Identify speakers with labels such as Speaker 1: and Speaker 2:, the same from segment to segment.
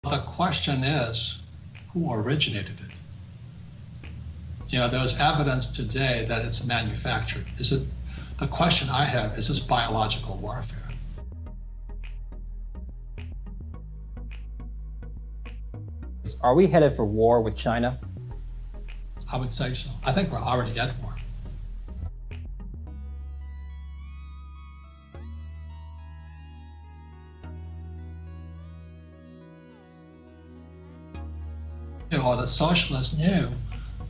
Speaker 1: The question is, who originated it? You know, there's evidence today that it's manufactured. The question I have, is this biological warfare?
Speaker 2: Are we headed for war with China?
Speaker 1: I would say so. I think we're already at war. Or the socialists knew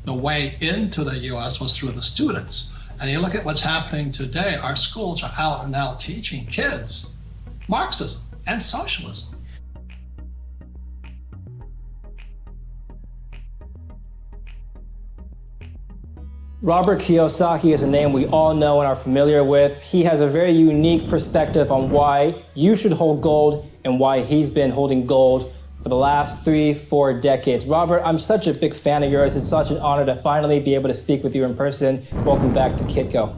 Speaker 1: the way into the US was through the students. And you look at what's happening today, our schools are out and now teaching kids Marxism and socialism.
Speaker 2: Robert Kiyosaki is a name we all know and are familiar with. He has a very unique perspective on why you should hold gold and why he's been holding gold for the last 3-4 decades. Robert, I'm such a big fan of yours. It's such an honor to finally be able to speak with you in person. Welcome back to Kitco.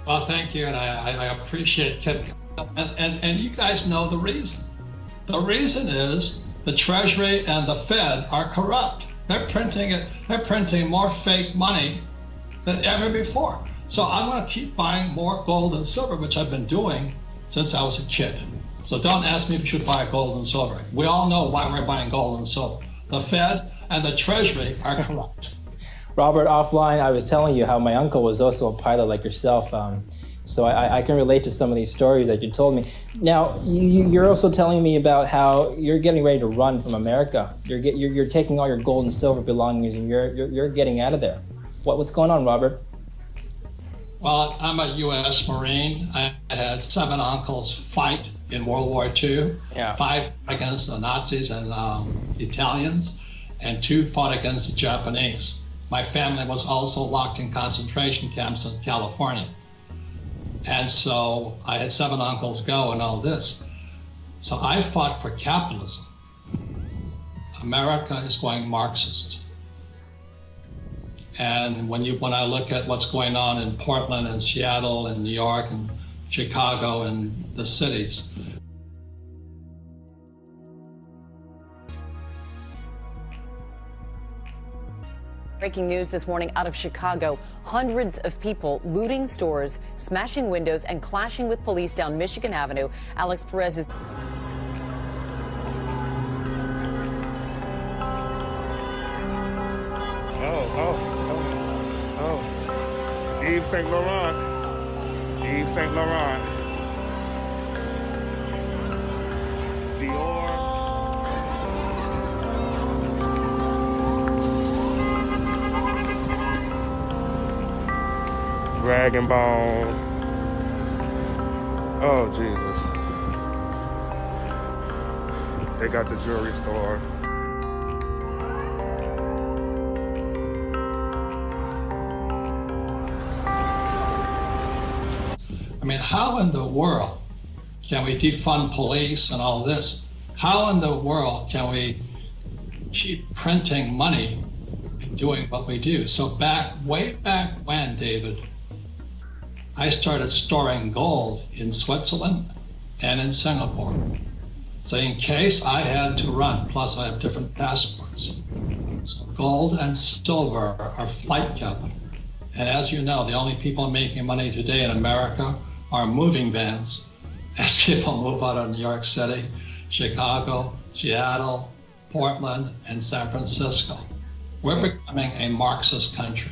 Speaker 1: Well, thank you, and I appreciate Kitco. And you guys know the reason. The reason is the Treasury and the Fed are corrupt. They're printing more fake money than ever before. So I'm going to keep buying more gold and silver, which I've been doing since I was a kid. So don't ask me if you should buy gold and silver. We all know why we're buying gold and silver. The Fed and the Treasury are corrupt.
Speaker 2: Robert, offline, I was telling you how my uncle was also a pilot like yourself. So I can relate to some of these stories that you told me. Now, you're also telling me about how you're getting ready to run from America. You're taking all your gold and silver belongings and you're getting out of there. What's going on, Robert?
Speaker 1: Well, I'm a U.S. Marine. I had 7 uncles fight in World War II. Yeah. 5 against the Nazis and the Italians, and 2 fought against the Japanese. My family was also locked in concentration camps in California. And so I had 7 uncles go and all this. So I fought for capitalism. America is going Marxist. And when I look at what's going on in Portland and Seattle and New York and Chicago and the cities.
Speaker 3: Breaking news this morning out of Chicago. Hundreds of people looting stores, smashing windows, and clashing with police down Michigan Avenue. Alex Perez is...
Speaker 4: Yves Saint Laurent. Yves Saint Laurent. Dior. Rag and Bone. Oh, Jesus. They got the jewelry store.
Speaker 1: I mean, how in the world can we defund police and all this? How in the world can we keep printing money and doing what we do? So way back when, David, I started storing gold in Switzerland and in Singapore. So in case I had to run, plus I have different passports. So gold and silver are flight capital. And as you know, the only people making money today in America are moving vans as people move out of New York City, Chicago, Seattle, Portland, and San Francisco. We're becoming a Marxist country.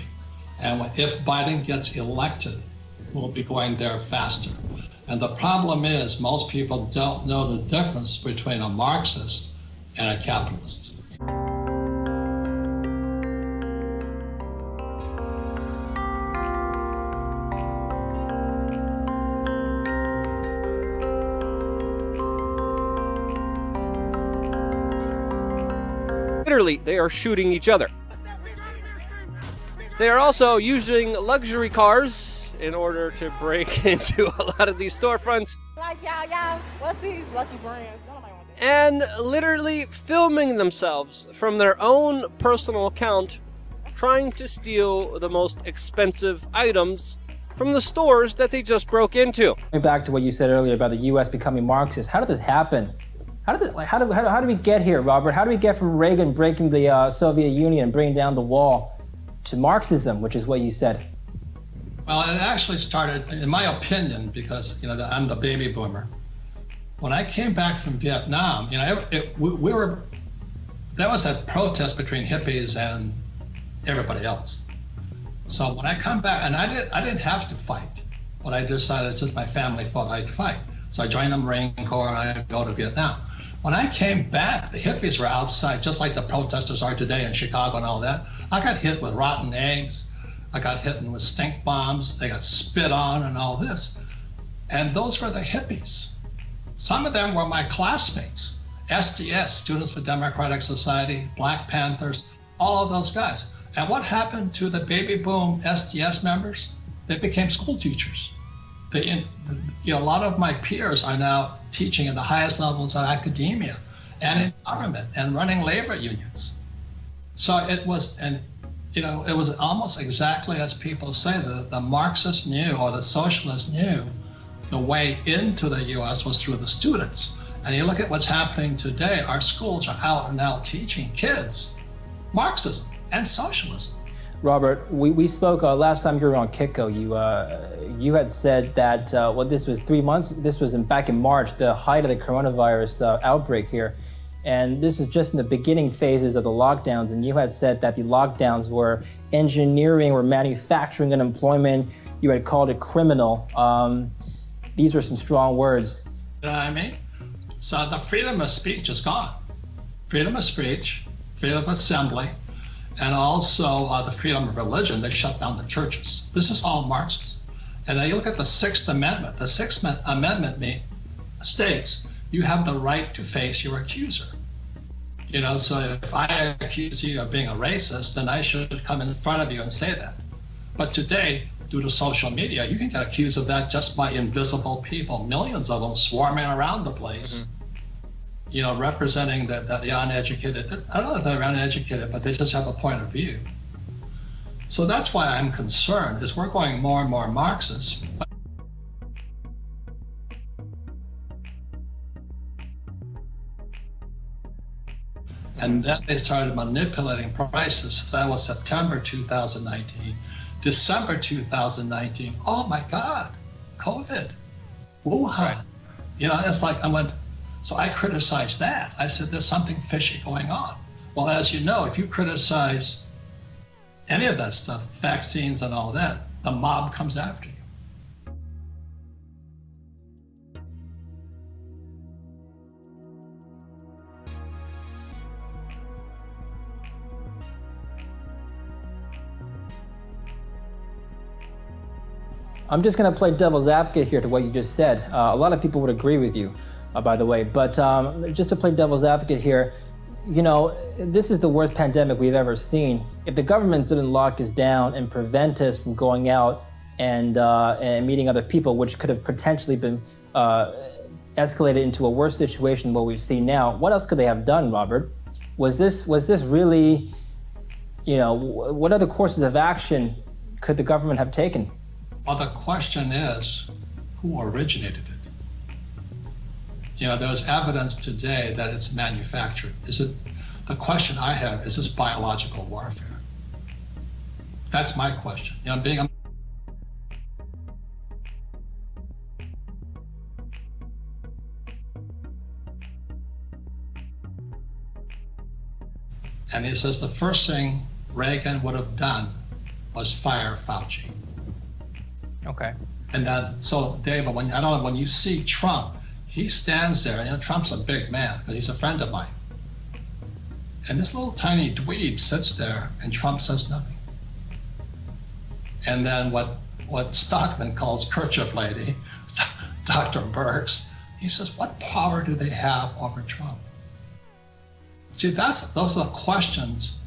Speaker 1: And if Biden gets elected, we'll be going there faster. And the problem is most people don't know the difference between a Marxist and a capitalist.
Speaker 5: Literally, they are shooting each other. They are also using luxury cars in order to break into a lot of these storefronts.
Speaker 6: Like, y'all, what's these lucky brands?
Speaker 5: And literally filming themselves from their own personal account, trying to steal the most expensive items from the stores that they just broke into.
Speaker 2: Going back to what you said earlier about the U.S. becoming Marxist, how did this happen? How do we get here, Robert? How do we get from Reagan breaking the Soviet Union and bringing down the wall to Marxism, which is what you said?
Speaker 1: Well, it actually started, in my opinion, because I'm the baby boomer. When I came back from Vietnam, there was a protest between hippies and everybody else. So when I come back, and I didn't have to fight, but I decided since my family fought, I'd fight. So I joined the Marine Corps and I go to Vietnam. When I came back, the hippies were outside, just like the protesters are today in Chicago and all that. I got hit with rotten eggs. I got hit with stink bombs. They got spit on and all this. And those were the hippies. Some of them were my classmates. SDS, Students for Democratic Society, Black Panthers, all of those guys. And what happened to the baby boom SDS members? They became school teachers. A lot of my peers are now teaching in the highest levels of academia and in government and running labor unions. So it was, it was almost exactly as people say, the Marxists knew, or the socialists knew, the way into the US was through the students. And you look at what's happening today, our schools are out and out teaching kids Marxism and socialism.
Speaker 2: Robert, we spoke last time you were on Kitco. You had said that, this was 3 months, this was back in March, the height of the coronavirus outbreak here. And this was just in the beginning phases of the lockdowns. And you had said that the lockdowns were engineering or manufacturing unemployment. You had called it criminal. These were some strong words.
Speaker 1: You know what I mean? So the freedom of speech is gone. Freedom of speech, freedom of assembly, and also the freedom of religion. They shut down the churches. This is all Marxist. And then you look at the Sixth Amendment. The Sixth Amendment states you have the right to face your accuser. So if I accuse you of being a racist, then I should come in front of you and say that. But today, due to social media, you can get accused of that just by invisible people, millions of them swarming around the place, representing the uneducated. I don't know if they're uneducated, but they just have a point of view. So that's why I'm concerned, is we're going more and more Marxist. And then they started manipulating prices. So that was September 2019. December 2019, oh my God, COVID, Wuhan. Right. It's like so I criticized that. I said, there's something fishy going on. Well, as you know, if you criticize any of that stuff, vaccines and all that, the mob comes after you.
Speaker 2: I'm just going to play devil's advocate here to what you just said. A lot of people would agree with you, by the way, but just to play devil's advocate here, this is the worst pandemic we've ever seen. If the government didn't lock us down and prevent us from going out and meeting other people, which could have potentially been escalated into a worse situation than what we've seen now, what else could they have done, Robert? Was this really, what other courses of action could the government have taken?
Speaker 1: Well, the question is, who originated it? There's evidence today that it's manufactured. The question I have, is this biological warfare? That's my question. And he says the first thing Reagan would have done was fire Fauci.
Speaker 2: Okay.
Speaker 1: And then, so David, when you see Trump, he stands there, Trump's a big man, but he's a friend of mine. And this little tiny dweeb sits there and Trump says nothing. And then what Stockman calls kerchief lady, Dr. Birx, he says, what power do they have over Trump? See, those are the questions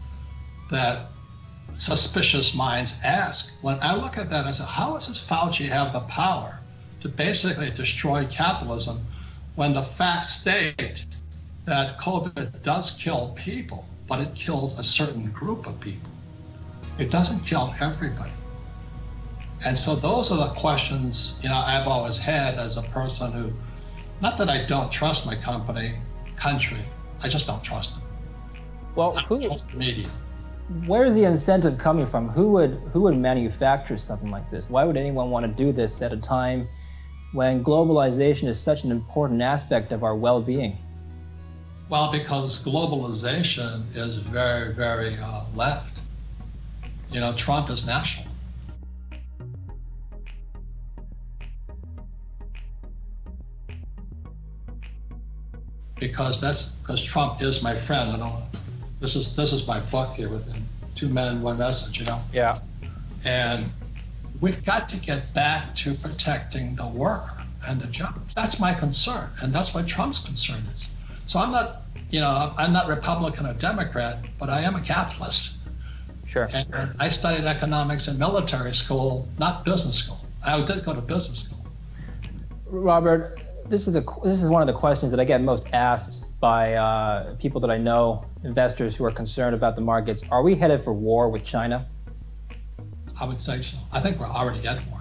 Speaker 1: that suspicious minds ask. When I look at that, I say, how does this Fauci have the power to basically destroy capitalism when the facts state that COVID does kill people, but it kills a certain group of people? It doesn't kill everybody. And so those are the questions, I've always had as a person who, not that I don't trust my company, country. I just don't trust them.
Speaker 2: Well,
Speaker 1: I don't trust the media.
Speaker 2: where is the incentive coming from? Who would manufacture something like this? Why would anyone want to do this at a time when globalization is such an important aspect of our well-being?
Speaker 1: Well, because globalization is very, very left. You know, Trump is national. Because Trump is my friend. You know, this is my book here within 2 men, 1 message. You know.
Speaker 2: Yeah.
Speaker 1: And we've got to get back to protecting the worker and the job. That's my concern, and that's what Trump's concern is. So I'm not, you know, I'm not Republican or Democrat, but I am a capitalist.
Speaker 2: Sure.
Speaker 1: And I studied economics in military school, not business school. I did go to business school.
Speaker 2: Robert, this is one of the questions that I get most asked by people that I know, investors who are concerned about the markets. Are we headed for war with China?
Speaker 1: I would say so. I think we're already at war.